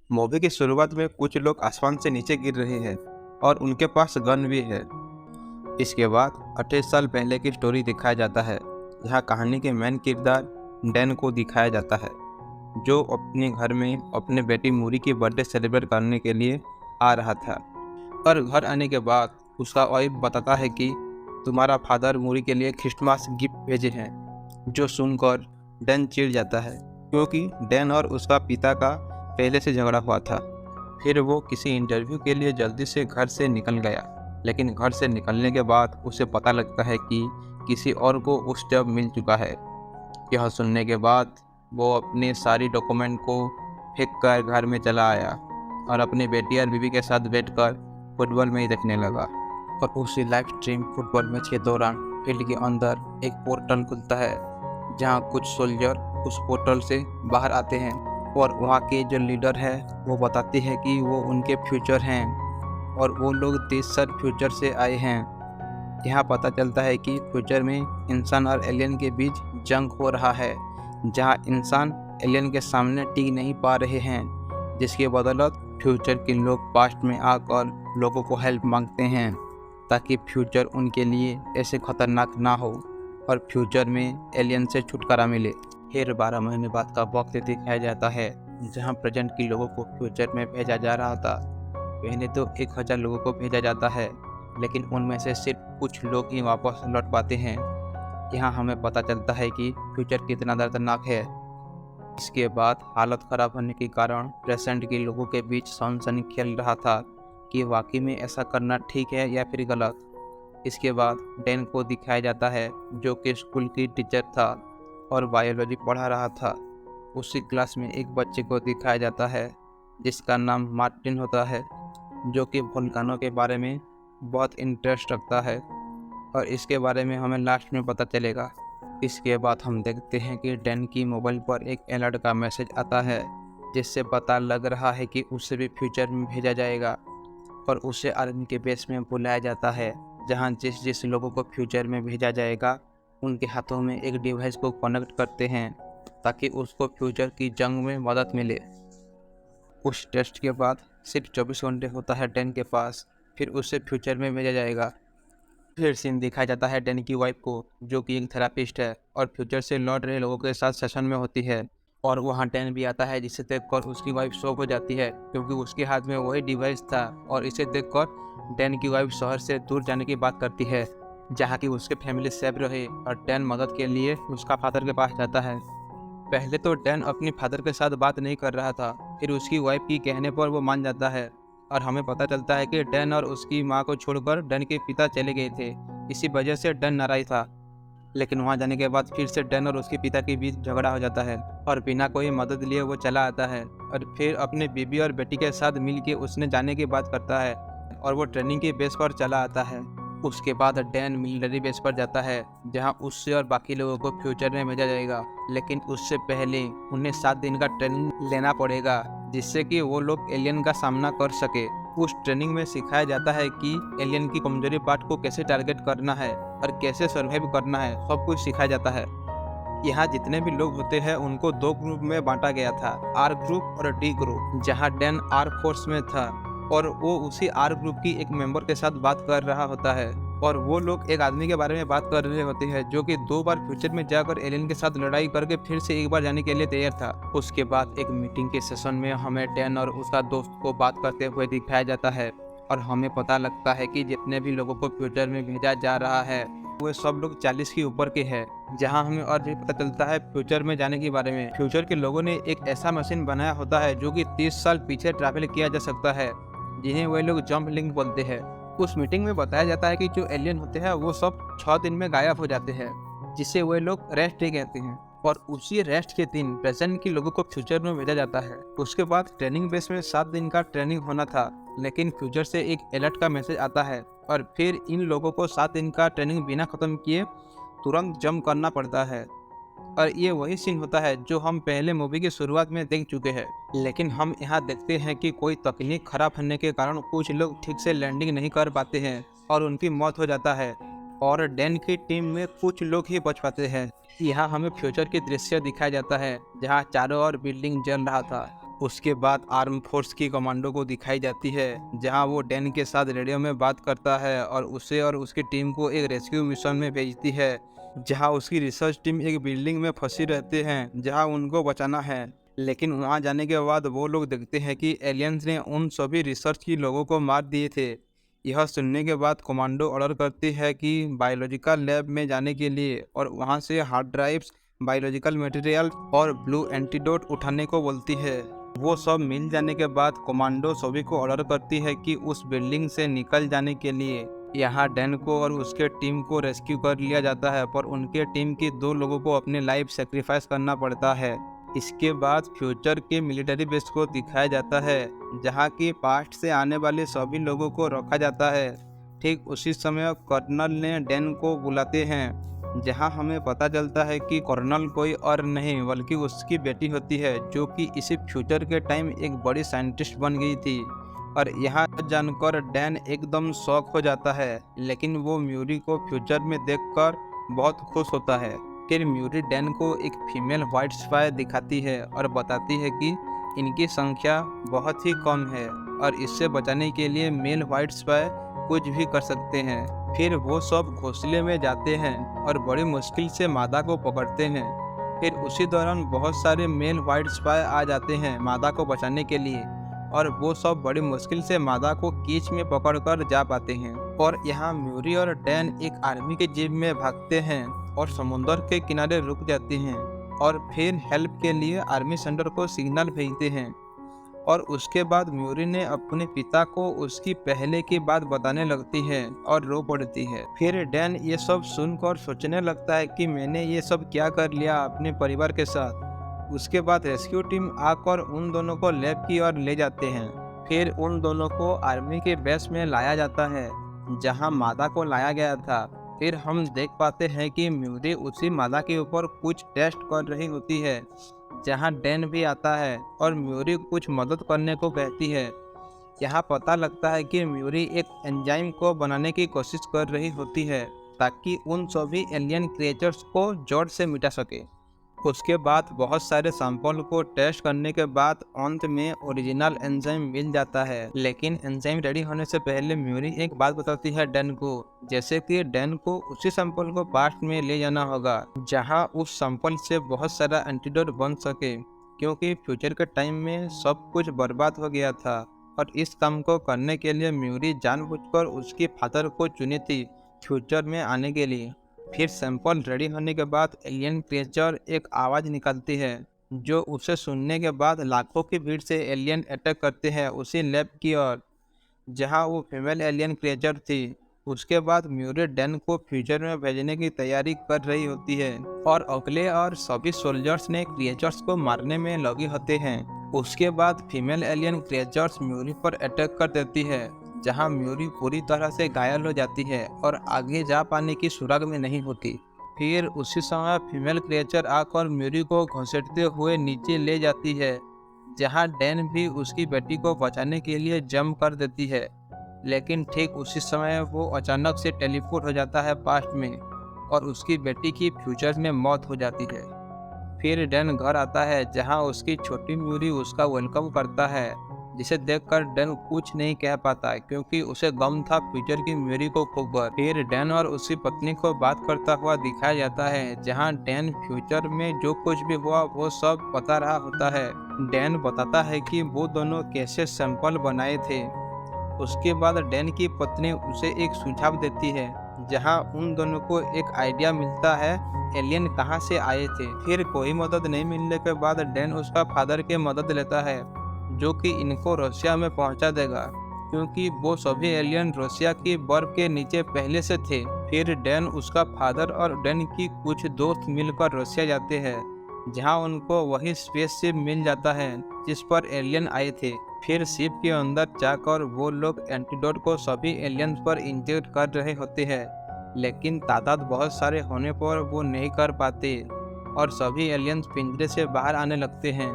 Movie की शुरुआत में कुछ लोग आसमान से नीचे गिर रहे हैं और उनके पास गन भी है। इसके बाद 28 साल पहले की स्टोरी दिखाया जाता है, जहां कहानी के मेन किरदार डैन को दिखाया जाता है, जो अपने घर में अपने बेटी मूरी की बर्थडे सेलिब्रेट करने के लिए आ रहा था। और घर आने के बाद उसका वाइफ बताता है कि तुम्हारा फादर मूरी के लिए क्रिसमस गिफ्ट भेजे हैं। जो सुनकर डैन चिढ़ जाता है, क्योंकि डैन और उसका पिता का पहले से झगड़ा हुआ था। फिर वो किसी इंटरव्यू के लिए जल्दी से घर से निकल गया, लेकिन घर से निकलने के बाद उसे पता लगता है कि किसी और को उस जॉब मिल चुका है। यह सुनने के बाद वो अपने सारी डॉक्यूमेंट को फेंक कर घर में चला आया और अपनी बेटी और बीवी के साथ बैठकर फुटबॉल में ही देखने लगा। और उसी लाइव स्ट्रीम फुटबॉल मैच के दौरान फील्ड के अंदर एक पोर्टल खुलता है, जहां कुछ सोल्जर उस पोर्टल से बाहर आते हैं और वहां के जो लीडर है वो बताते हैं कि वो उनके फ्यूचर हैं और वो लोग 30 साल फ्यूचर से आए हैं। यहाँ पता चलता है कि फ्यूचर में इंसान और एलियन के बीच जंग हो रहा है, जहाँ इंसान एलियन के सामने टिक नहीं पा रहे हैं, जिसके बदौलत फ्यूचर के लोग पास्ट में आकर लोगों को हेल्प मांगते हैं ताकि फ्यूचर उनके लिए ऐसे खतरनाक ना हो और फ्यूचर में एलियन से छुटकारा मिले। फिर 12 महीने बाद का वक्त दिखाया जाता है, जहां प्रेजेंट के लोगों को फ्यूचर में भेजा जा रहा था। पहले तो 1000 लोगों को भेजा जाता है, लेकिन उनमें से सिर्फ कुछ लोग ही वापस लौट पाते हैं। यहाँ हमें पता चलता है कि फ्यूचर कितना दर्दनाक है। इसके बाद हालत ख़राब होने के कारण प्रेजेंट के लोगों के बीच सनसनी खेल रहा था कि वाकई में ऐसा करना ठीक है या फिर गलत। इसके बाद डैन को दिखाया जाता है, जो कि स्कूल की टीचर था और बायोलॉजी पढ़ा रहा था। उसी क्लास में एक बच्चे को दिखाया जाता है जिसका नाम मार्टिन होता है, जो कि वोल्केनो के बारे में बहुत इंटरेस्ट रखता है और इसके बारे में हमें लास्ट में पता चलेगा। इसके बाद हम देखते हैं कि डैन की मोबाइल पर एक अलर्ट का मैसेज आता है, जिससे पता लग रहा है कि उसे भी फ्यूचर में भेजा जाएगा और उसे आर्मी के बेस में बुलाया जाता है, जहां जिस जिस लोगों को फ्यूचर में भेजा जाएगा उनके हाथों में एक डिवाइस को कनेक्ट करते हैं ताकि उसको फ्यूचर की जंग में मदद मिले। उस टेस्ट के बाद सिर्फ 24 घंटे होता है डैन के पास, फिर उसे फ्यूचर में भेजा जाएगा। फिर सीन दिखाया जाता है डैन की वाइफ को, जो कि एक थेरापिस्ट है और फ्यूचर से लौट रहे लोगों के साथ सेशन में होती है। और वहाँ डैन भी आता है, जिसे देखकर उसकी वाइफ शॉक हो जाती है, क्योंकि उसके हाथ में वही डिवाइस था। और इसे देखकर डैन की वाइफ शहर से दूर जाने की बात करती है, जहाँ की उसके फैमिली सेफ रहे। और डैन मदद के लिए उसका फादर के पास जाता है। पहले तो डैन अपनी फादर के साथ बात नहीं कर रहा था, फिर उसकी वाइफ की कहने पर वो मान जाता है और हमें पता चलता है कि डैन और उसकी माँ को छोड़कर डैन के पिता चले गए थे। इसी वजह से डैन नाराज था, लेकिन वहाँ जाने के बाद फिर से डैन और उसके पिता के बीच झगड़ा हो जाता है और बिना कोई मदद लिए वो चला आता है। और फिर अपने बीबी और बेटी के साथ मिल के उसने जाने की बात करता है और वो ट्रेनिंग के बेस पर चला आता है। उसके बाद डैन मिलिट्री बेस पर जाता है, जहाँ उससे और बाकी लोगों को फ्यूचर में भेजा जाएगा, लेकिन उससे पहले उन्हें 7 दिन का ट्रेनिंग लेना पड़ेगा, जिससे कि वो लोग एलियन का सामना कर सके। उस ट्रेनिंग में सिखाया जाता है कि एलियन की कमजोरी पार्ट को कैसे टारगेट करना है और कैसे सर्वाइव करना है, सब कुछ सिखाया जाता है। यहाँ जितने भी लोग होते हैं उनको 2 ग्रुप में बांटा गया था, आर ग्रुप और डी ग्रुप। जहाँ डैन आर फोर्स में था और वो उसी आर ग्रुप की एक मेंबर के साथ बात कर रहा होता है और वो लोग एक आदमी के बारे में बात कर रहे होते हैं, जो कि 2 बार फ्यूचर में जाकर एलियन के साथ लड़ाई करके फिर से एक बार जाने के लिए तैयार था। उसके बाद एक मीटिंग के सेशन में हमें डैन और उसका दोस्त को बात करते हुए दिखाया जाता है और हमें पता लगता है कि जितने भी लोगों को फ्यूचर में भेजा जा रहा है वे सब लोग 40 के ऊपर के हैं। जहां हमें और भी पता चलता है फ्यूचर में जाने के बारे में। फ्यूचर के लोगों ने एक ऐसा मशीन बनाया होता है जो कि 30 साल पीछे ट्रैवल किया जा सकता है, जिन्हें वे लोग जंप लिंक बोलते हैं। उस मीटिंग में बताया जाता है कि जो एलियन होते हैं वो सब 6 दिन में गायब हो जाते हैं, जिसे वे लोग रेस्ट डे कहते हैं। और उसी रेस्ट के दिन प्रेजेंट के लोगों को फ्यूचर में भेजा जाता है। उसके बाद ट्रेनिंग बेस में 7 दिन का ट्रेनिंग होना था, लेकिन फ्यूचर से एक अलर्ट का मैसेज आता है और फिर इन लोगों को 7 दिन का ट्रेनिंग बिना ख़त्म किए तुरंत जंप करना पड़ता है। और ये वही सीन होता है जो हम पहले मूवी की शुरुआत में देख चुके हैं, लेकिन हम यहाँ देखते हैं कि कोई तकनीक खराब होने के कारण कुछ लोग ठीक से लैंडिंग नहीं कर पाते हैं और उनकी मौत हो जाता है और डैन की टीम में कुछ लोग ही बच पाते हैं। यहाँ हमें फ्यूचर के दृश्य दिखाया जाता है, जहाँ चारों ओर बिल्डिंग जल रहा था उसके बाद आर्म फोर्स की कमांडो को दिखाई जाती है, जहां वो डैन के साथ रेडियो में बात करता है और उसे और उसकी टीम को एक रेस्क्यू मिशन में भेजती है, जहां उसकी रिसर्च टीम एक बिल्डिंग में फंसी रहते हैं जहां उनको बचाना है। लेकिन वहां जाने के बाद वो लोग देखते हैं कि एलियंस ने उन सभी रिसर्च की लोगों को मार दिए थे। यह सुनने के बाद कमांडो ऑर्डर करती है कि बायोलॉजिकल लैब में जाने के लिए और वहां से हार्ड ड्राइव्स, बायोलॉजिकल मटेरियल और ब्लू एंटीडोट उठाने को बोलती है। वो सब मिल जाने के बाद कमांडो सभी को ऑर्डर करती है कि उस बिल्डिंग से निकल जाने के लिए। यहाँ डैन को और उसके टीम को रेस्क्यू कर लिया जाता है, पर उनके टीम के 2 लोगों को अपने लाइफ सेक्रीफाइस करना पड़ता है। इसके बाद फ्यूचर के मिलिट्री बेस को दिखाया जाता है, जहाँ की पास्ट से आने वाले सभी लोगों को रखा जाता है। ठीक उसी समय कर्नल ने डैन को बुलाते हैं, जहां हमें पता चलता है कि कर्नल कोई और नहीं बल्कि उसकी बेटी होती है, जो कि इसी फ्यूचर के टाइम एक बड़ी साइंटिस्ट बन गई थी। और यहाँ जानकर डैन एकदम शॉक हो जाता है, लेकिन वो म्यूरी को फ्यूचर में देखकर बहुत खुश होता है। फिर म्यूरी डैन को एक फीमेल व्हाइट स्पाई दिखाती है और बताती है कि इनकी संख्या बहुत ही कम है और इससे बचाने के लिए मेल व्हाइट स्पाई कुछ भी कर सकते हैं। फिर वो सब घोंसले में जाते हैं और बड़ी मुश्किल से मादा को पकड़ते हैं। फिर उसी दौरान बहुत सारे मेल व्हाइट स्पाई आ जाते हैं मादा को बचाने के लिए, और वो सब बड़ी मुश्किल से मादा को कीच में पकड़कर जा पाते हैं। और यहाँ म्यूरी और डैन एक आर्मी के जीप में भागते हैं और समुद्र के किनारे रुक जाते हैं और फिर हेल्प के लिए आर्मी सेंटर को सिग्नल भेजते हैं। और उसके बाद म्यूरी ने अपने पिता को उसकी पहले की बात बताने लगती है और रो पड़ती है। फिर डैन ये सब सुनकर सोचने लगता है कि मैंने ये सब क्या कर लिया अपने परिवार के साथ। उसके बाद रेस्क्यू टीम आकर उन दोनों को लैब की ओर ले जाते हैं। फिर उन दोनों को आर्मी के बेस में लाया जाता है, जहां मादा को लाया गया था। फिर हम देख पाते हैं कि म्यूरी उसी मादा के ऊपर कुछ टेस्ट कर रही होती है, जहां डैन भी आता है और म्यूरी कुछ मदद करने को कहती है। यहाँ पता लगता है कि म्यूरी एक एंजाइम को बनाने की कोशिश कर रही होती है, ताकि उन सभी एलियन क्रिएचर्स को जड़ से मिटा सके। उसके बाद बहुत सारे सैंपल को टेस्ट करने के बाद अंत में ओरिजिनल एंजाइम मिल जाता है। लेकिन एंजाइम रेडी होने से पहले म्यूरी एक बात बताती है डैन को, जैसे कि डैन को उसी सैंपल को पास्ट में ले जाना होगा, जहां उस सैंपल से बहुत सारा एंटीडोट बन सके, क्योंकि फ्यूचर के टाइम में सब कुछ बर्बाद हो गया था। और इस काम को करने के लिए म्यूरी जानबूझकर उसकी फादर को चुनी थी फ्यूचर में आने के लिए। फिर सैंपल रेडी होने के बाद एलियन क्रिएचर एक आवाज़ निकालती है, जो उसे सुनने के बाद लाखों की भीड़ से एलियन अटैक करते हैं उसी लैब की ओर, जहां वो फीमेल एलियन क्रिएचर थी। उसके बाद म्यूरी डैन को फ्यूचर में भेजने की तैयारी कर रही होती है और अगले और सभी सोल्जर्स ने क्रिएचर्स को मारने में लगे होते हैं। उसके बाद फीमेल एलियन क्रिएचर्स म्यूरी पर अटैक कर देती है, जहां म्यूरी पूरी तरह से घायल हो जाती है और आगे जा पाने की सुराग में नहीं होती। फिर उसी समय फीमेल क्रिएचर आकर म्यूरी को घसीटते हुए नीचे ले जाती है, जहां डैन भी उसकी बेटी को बचाने के लिए जंप कर देती है। लेकिन ठीक उसी समय वो अचानक से टेलीपोर्ट हो जाता है पास्ट में और उसकी बेटी की फ्यूचर में मौत हो जाती है। फिर डैन घर आता है, जहां उसकी छोटी म्यूरी उसका वेलकम करता है, जिसे देखकर डैन कुछ नहीं कह पाता क्योंकि उसे गम था फ्यूचर की म्यूरी को खोकर। फिर डैन और उसकी पत्नी को बात करता हुआ दिखाया जाता है, जहां डैन फ्यूचर में जो कुछ भी हुआ वो सब बता रहा होता है। डैन बताता है कि वो दोनों कैसे सैंपल बनाए थे। उसके बाद डैन की पत्नी उसे एक सुझाव देती है, जहां उन दोनों को एक आइडिया मिलता है एलियन कहां से आए थे। फिर कोई मदद नहीं मिलने के बाद डैन उसका फादर की मदद लेता है, जो कि इनको रशिया में पहुंचा देगा, क्योंकि वो सभी एलियन रशिया की बर्फ के नीचे पहले से थे। फिर डैन, उसका फादर और डैन की कुछ दोस्त मिलकर रशिया जाते हैं, जहां उनको वही स्पेसशिप मिल जाता है जिस पर एलियन आए थे। फिर शिप के अंदर जाकर वो लोग एंटीडोट को सभी एलियंस पर इंजेक्ट कर रहे होते हैं, लेकिन तादाद बहुत सारे होने पर वो नहीं कर पाते और सभी एलियंस पिंजरे से बाहर आने लगते हैं।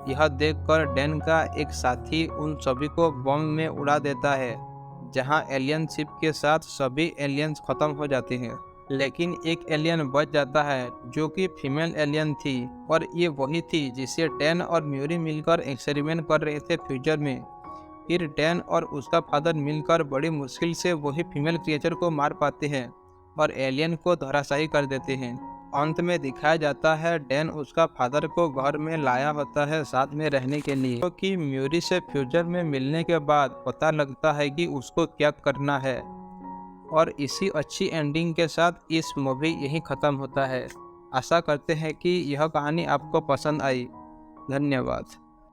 यह देखकर डैन का एक साथी उन सभी को बम में उड़ा देता है, जहां एलियन शिप के साथ सभी एलियंस खत्म हो जाते हैं। लेकिन एक एलियन बच जाता है जो कि फीमेल एलियन थी, और ये वही थी जिससे डैन और म्यूरी मिलकर एक्सपेरिमेंट कर रहे थे फ्यूचर में। फिर डैन और उसका फादर मिलकर बड़ी मुश्किल से वही फीमेल क्रिएचर को मार पाते हैं और एलियन को धराशायी कर देते हैं। अंत में दिखाया जाता है डैन उसका फादर को घर में लाया होता है साथ में रहने के लिए, क्योंकि म्यूरी से फ्यूचर में मिलने के बाद पता लगता है कि उसको क्या करना है। और इसी अच्छी एंडिंग के साथ इस मूवी यहीं ख़त्म होता है। आशा करते हैं कि यह कहानी आपको पसंद आई। धन्यवाद।